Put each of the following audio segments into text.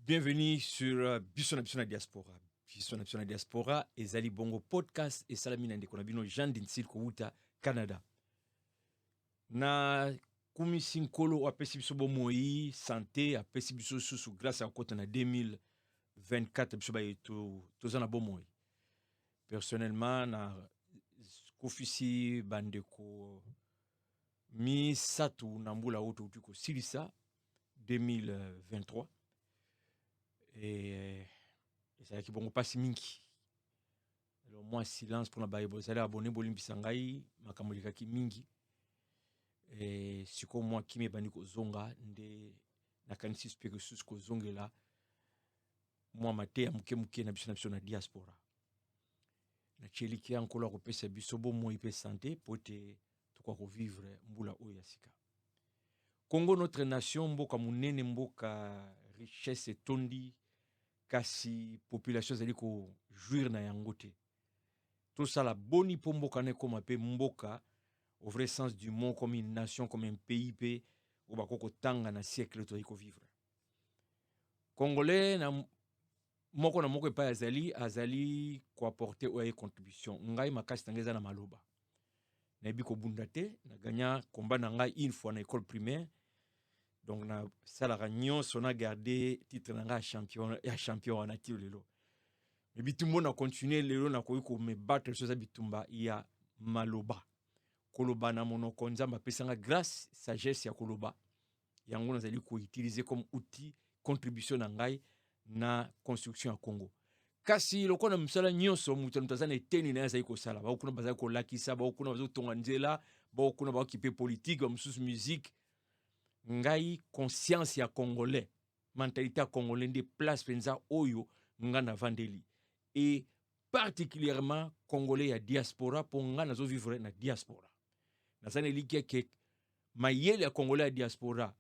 Bienvenue sur Biso na Diaspora. Biso na Diaspora, ezali bongo podcast et salamina ndeko na bino Jean Dinsil Kouta, Canada. Na kumisi nkolo apesi biso bomoi santé apesi biso susu grâce à kota na 2024 biso ba yeto tozana bomoi. Personnellement na kofisi bandeko mi satu na mbula oto tuko silisa 2023 et ça qui bon pas mingi. Alors moi silence pour la Bible, ça abonné bolimbisa ngai makamulika ki mingi. Et siko moi qui me bani ko zonga nde na kanisi spiritus ko zongela moi maté ya muke na biso na diaspora. Na cheliki ankolo ko pesa biso bo mo ipe santé pote to ko vivre mbula oya sika. Congo notre nation mboka munene mboka richesse tondi kasi population zali ko jouir na yango te. Tout ça la boni po mboka ne koma pe mboka au vrai sens du mot comme une nation comme un pays pe ou bakoko tanga na siècle to iko vivre. Congolais na moko pa azali ko apporter ou ay contribution. Ngai makasi tangeza na maloba. Na bi ko bunda te na gagna combat na ngai une fois na école primaire. Donc na sala ranyon sona garder titre na ngai champion na tio lelo. Mais bitumbo na continuer lelo na ko me battre sur ça bitumba ya maloba. Koloba na monoko nzamba pesanga grâce sagesse ya koloba. Yango nazali ko utiliser comme outil contribution na ngai na construction ya Congo. Kasi loko na msala nyonso mutu mtazana eteni na yazali ko sala. Ba okuna bazali ko lakisa, ba okuna bazo tonga nzela, ba okuna ba occupé politique, ba mususu musique. Ngai conscience ya congolais, mentalité ya congolais de place penza oyo nga na vandeli. Et particulièrement congolais ya diaspora pour nga nazo vivre na diaspora. Nazane likia ke mayele ya congolais ya diaspora,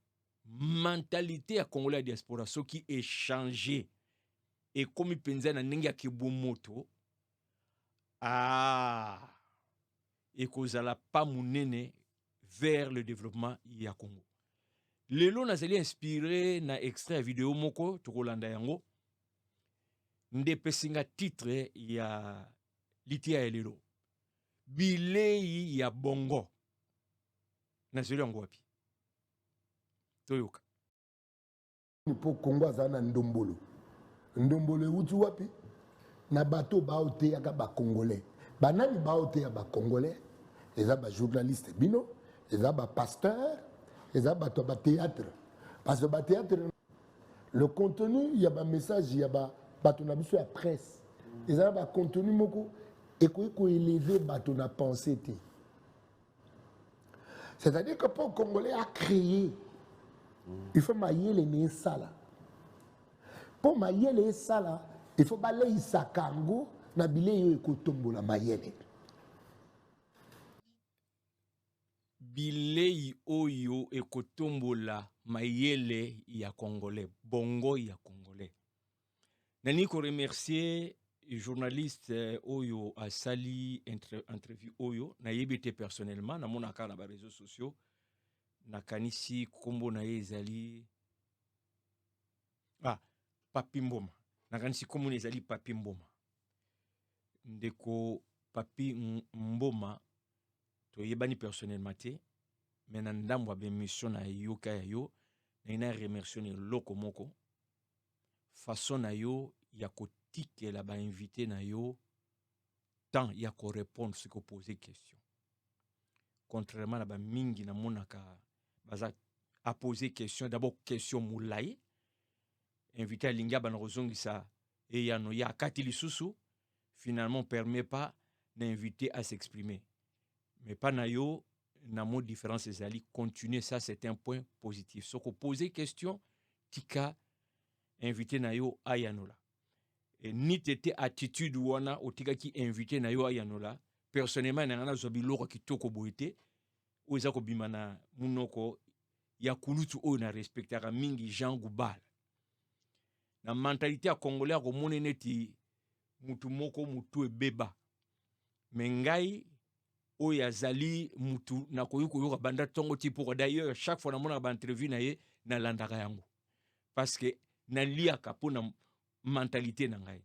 mentalité ya congolais ya diaspora, ce qui est changé et comme penza na ndenge ya kibumoto et kozala pas munene vers le développement ya Congo. Lelo nazali inspiré na extrait vidéo moko tokolanda yango nde pesinga titre ya litia ya lelo bilei ya bongo nazali yango wapi toyoka po Congo azana ndombolo euti wapi na bato baote yaka ba congolais banani baote ya ba congolais eza ba journaliste bino eza ba pasteur eza bato ba théâtre parce que ba théâtre le contenu il y a ba message il y a ba bato na biso ya presse eza ba contenu moko ko élever bato na pensée te. C'est-à-dire que pour Congolais a créé il faut mayele ne sala. Pour mayele sala, il faut balayer sa kango na bilei ekotombola mayele. bilei oyo ekotombola mayele ya congolais bongo ya congolais. Nani ko remercier journaliste oyo asali entrevue oyo na yebite personnellement na mona ka na ba réseaux sociaux na kanisi kombo na ezali Papi Mboma. Na kanisi kombo na ezali Papi Mboma. Ndeko Papi Mboma to yebani personnellement te mais na ndambo ba mission na yo ka yo na ina remercier loko moko façon na yo ya kotike la ba invité na yo tant ya ko répondre ce que poser question. Contrairement à ba mingi na monaka baza à poser question d'abord question moulay invité à linga ban rozongisa et ya no ya katili susu finalement permet pas d'inviter à s'exprimer mais pas na yo na mo différence ezali continuer ça c'est un point positif so ko poser question tika invité na yo ayanola et ni tete attitude wana otika ki invité na yo ayanola personnellement na ngana zobiloko kitoko boité oza ko bimana munoko ya kulutu o na respectera mingi Jean Goubal na mentalité ya congolais ko moneneti mutu moko mutu ebeba mengai o yazali mutu na koyuko yoka banda tongo tipo d'ailleurs chaque fois na mona ba interview na ye na landaka yango parce que na liaka pour na mentalité na ngai.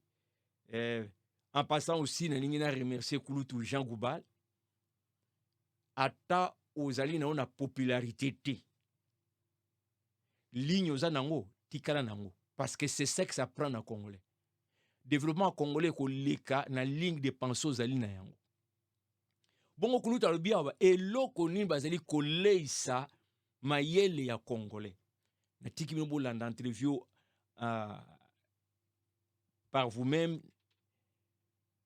En passant aussi na lingi na remercier kulutu Jean Goubal ata ozali na ona popularité te ligne oza nango tikala nango parce que c'est ça que ça prend na congolais. Développement congolais ko leka na ligne de pensée ozali na yango. Bongo kulutu alobi awa eloko nini bazali koleisa mayele ya congolais. Na tiki bino bolanda interview par vous-même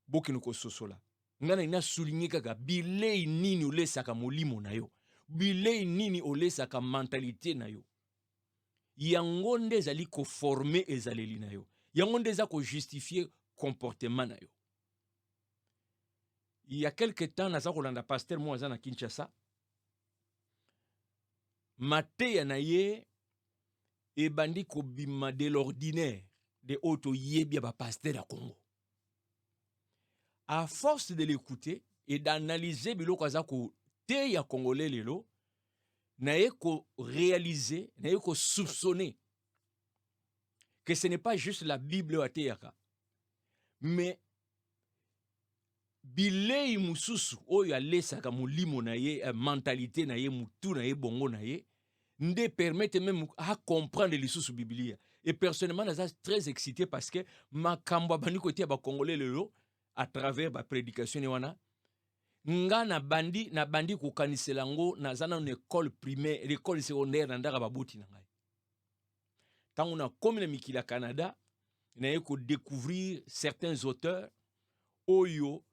bokino ko sosola. Ngana ina souligner kaka bilei nini olesaka molimo na yo. Bilei nini olesaka mentalité na yo. Yango nde ezali ko former ezaleli na yo. Yango nde eza ko justifier comportement na yo. Il y a quelque temps naza kolanda pasteur mo aza na Kinshasa. Mateya na ye ebandi ko bima de l'ordinaire de auto yebia ba pasteur à Congo. À force de l'écouter et d'analyser biloko aza ko te ya congolais lelo, na ye ko réaliser, na ye ko soupçonner que ce n'est pas juste la Bible wa te yaka, mais bilei mususu oyo alesaka molimo na ye, mentalité na ye, mutu na ye, bongo na ye, nde permettre même à comprendre lisusu Biblia. Et personnellement, je suis très excité parce que ma kamba bani côté ba congolais lelo à travers ma prédication wana nga na bandi ko kanisela ngo na zana une école primaire, l'école secondaire na ndaka babuti na ngai. Tant on a comme le mikila Canada, na ko découvrir certains auteurs oyo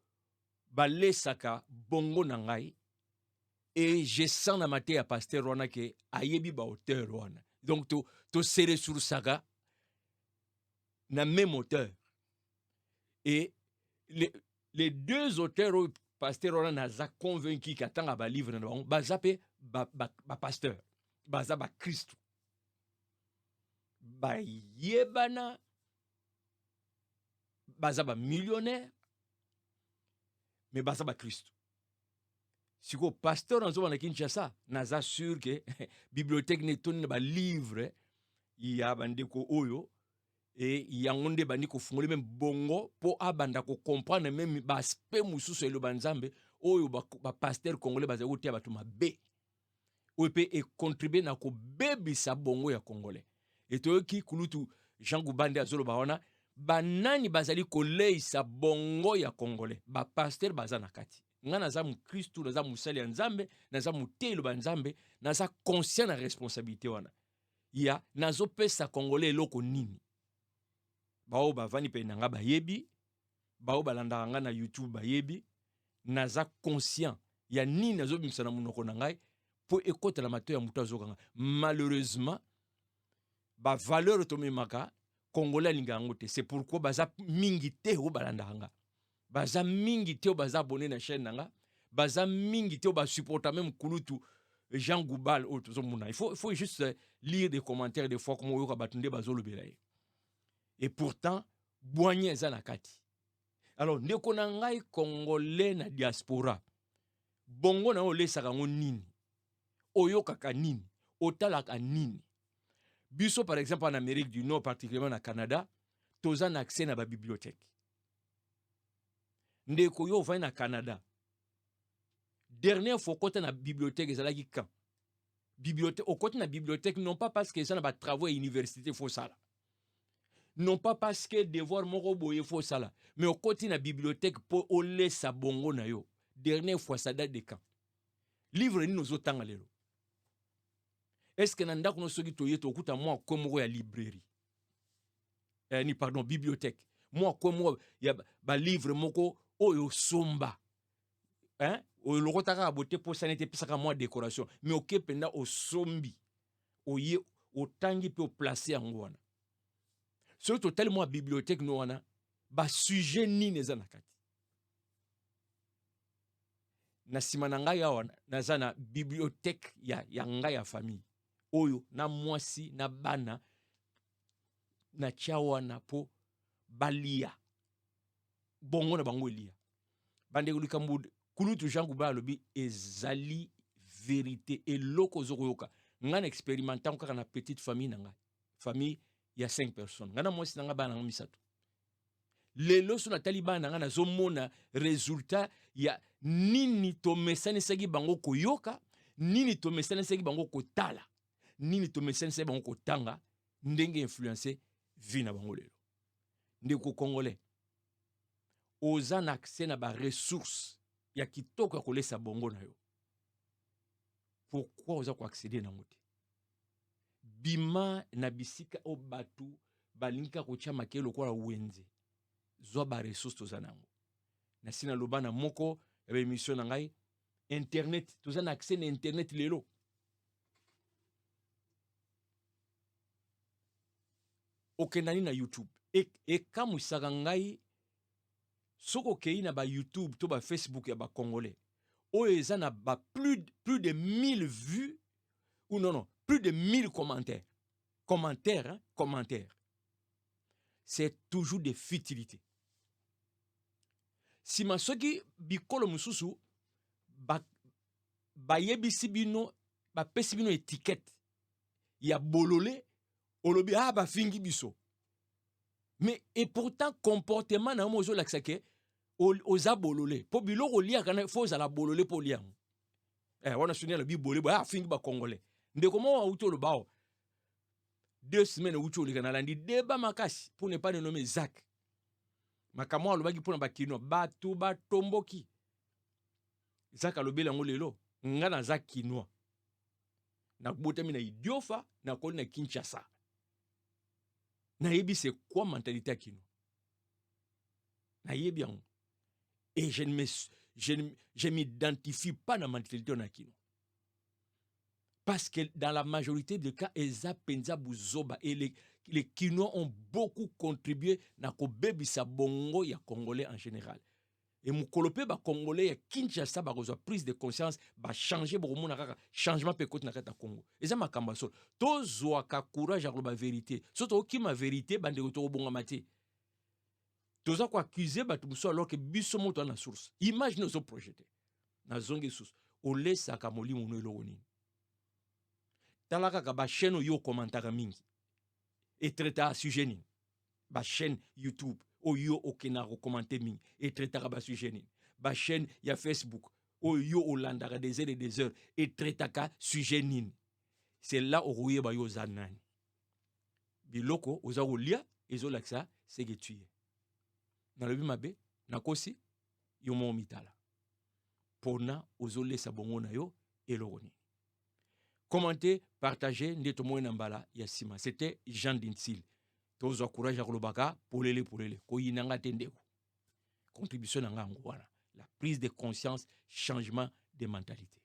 balesaka bongo na ngai. Et je sens na maté à pasteur wana ke ayebi ba auteur wana. Donc to serré sur saga na même auteur. Et les deux auteurs pasteur wana naza convaincu qu'atanga ba livre na bango bazape ba pasteur baza ba Christ. Ba yebana baza ba millionnaire mais baza ba Christ. Si le pasteur en zone Kinshasa, naza sûr que bibliothèque ne tonne ba livre, il y a bandeko oyo et il y a onde bandiko fungoli même bongo pour abanda ko comprendre même ba aspect mususu le banzambe oyo ba pasteur congolais baza uti abatu mabe. Oyo pe et contribuer na ko bebisa bongo ya congolais. Et to ki kulutu Jean Goubande azolo baona banani bazali ko leisa bongo ya congolais. Ba pasteur baza na kati. Nga naza mu Kristu naza musali ya nzambe naza mutelo ba nzambe naza conscient na responsabilité wana ya nazo pesa congolais eloko nini bao bavani pe nanga bayebi bao balanda nga na YouTube bayebi naza conscient ya nini nazo bimisa na munoko na ngai po ekota la mato ya muto azokanga. Malheureusement ba valeur tomemaka congolais linga ngote. C'est pourquoi baza mingi te o balanda nga. Baza mingi te baza abonné na chaîne nanga, baza mingi te ba supporter même kulutu Jean Goubal autres mona. Il faut juste lire des commentaires des fois comme oyo batunde bazolo belaye. Et pourtant boigné za na kati. Alors ndeko na ngai congolais na diaspora. Bongo na olesaka ngo nini? Oyokaka nini? Otalaka nini? Biso par exemple en Amérique du Nord particulièrement na Canada, toza na accès na ba bibliothèque. Ndeko yo va na Canada. Dernière fois côté na bibliothèque ezalaki quand? Bibliothèque au côté na bibliothèque non pas parce que ça na ba travaux à université faut ça là. Non pas parce que devoir moko boye faut ça là, mais au côté na bibliothèque pour olé sa bongo na yo. Dernière fois ça date de quand? Livre ni nos otanga lelo. Est-ce que nanda kuno soki toyeto okuta moi comme ya librairie? Ni pardon bibliothèque. Moi comme ya ba livre moko oyo somba. Hein? O lokotaka abote po sanete pisaka moi décoration. Mais oké penda o sombi. Oye o tangi pe o placer yango wana. Surtout tellement bibliothèque no wana ba sujet ni neza nakati. Na sima na ngai awa naza na bibliothèque ya ngai ya famille. Oyo na mwasi na bana na chawana po balia. Bongo na bango elia. Bande likambu kulutu Jean Goubal alobi ezali vérité et loko zokoyoka. Ngana expérimentant kaka na petite famille na ngai. Famille il y a 5 personnes. Ngana mwasi nanga bana misato. Lelo so na taliban nanga na zomona résultat ya nini to mesani sagi bango koyoka, nini to mesani sagi bango kotala, nini to mesani sagi bango kotanga, ndenge influencer vie na bango lelo. Ndeko congolais. Oza na accès na ba ressources ya kitoko ya kolesa bongo na yo. Pourquoi oza ko accéder na ngote? Bima na bisika o batu balinka ko tia makelo kwa wenze. Zwa ba ressources toza nango. Na sina loba na moko ya émission na ngai internet, toza na accès na internet lelo. Okendani na YouTube. E kamusaka ngai soko kei na ba YouTube to ba Facebook ya ba Congolais. Oyo eza na ba plus de 1000 vues ou non, plus de 1000 commentaires. Commentaires. C'est toujours des futilités. Si ma soki bikolo mususu ba yebisi bino ba pesi bino étiquette ya bololé olobi ba fingi biso. Mais et pourtant comportement na mozo laksake oza bololé. Po biloko lia kana faut za la bololé po lia. Wana sunia la bi bolé fingi ba Congolais. Ndeko mo auto lo bao. 2 semaines auto le kana landi débat makasi pour ne pas le nommer Zach. Makamwa alobaki pona bakino batu batomboki. Zach alobela ngo lelo nga na Zach kinoa. Na botami na Idiofa na koli na Kinshasa. Na yebi c'est quoi mentalité kino. Na yebi yango. Et je m'identifie pas dans la mentalité na kino. Parce que dans la majorité des cas, Eza Penza Bouzoba et les Kinois ont beaucoup contribué à la bongo ya Congolais en général. Et mon kolopé ba Congolais ya Kinshasa ba reçoit prise de conscience ba changer ba mon changement pe côté na kata Congo. Eza makamba so. To zoa ka courage à la vérité. Soto ki ma vérité bande to bonga mate. Toza ko accuser ba tumso alors que biso moto na source. Imaginez zo projeté. Na zonge source. O lesa ka molimo no eloni. Talaka ka ba chaîne yo commentara mingi et traita sujet ni ba chaîne YouTube o yo okena recommander mingi et traita ba sujet ni ba chaîne ya Facebook o yo olandaka des heures et des heures et traita ka sujet ni c'est là o rouye ba yo zanani biloko oza olia ezo laksa c'est que tu es na lobi mabe na kosi yo mo mitala pona ozo lesa bongo na yo eloroni. Commentez, partagez, ndeto moyen mbala yasima. C'était Jean Dinsil. Tozo courage à kolobaka, polele. Koyi nanga tendeko. Contribution nanga ngwana. La prise de conscience, changement de mentalité.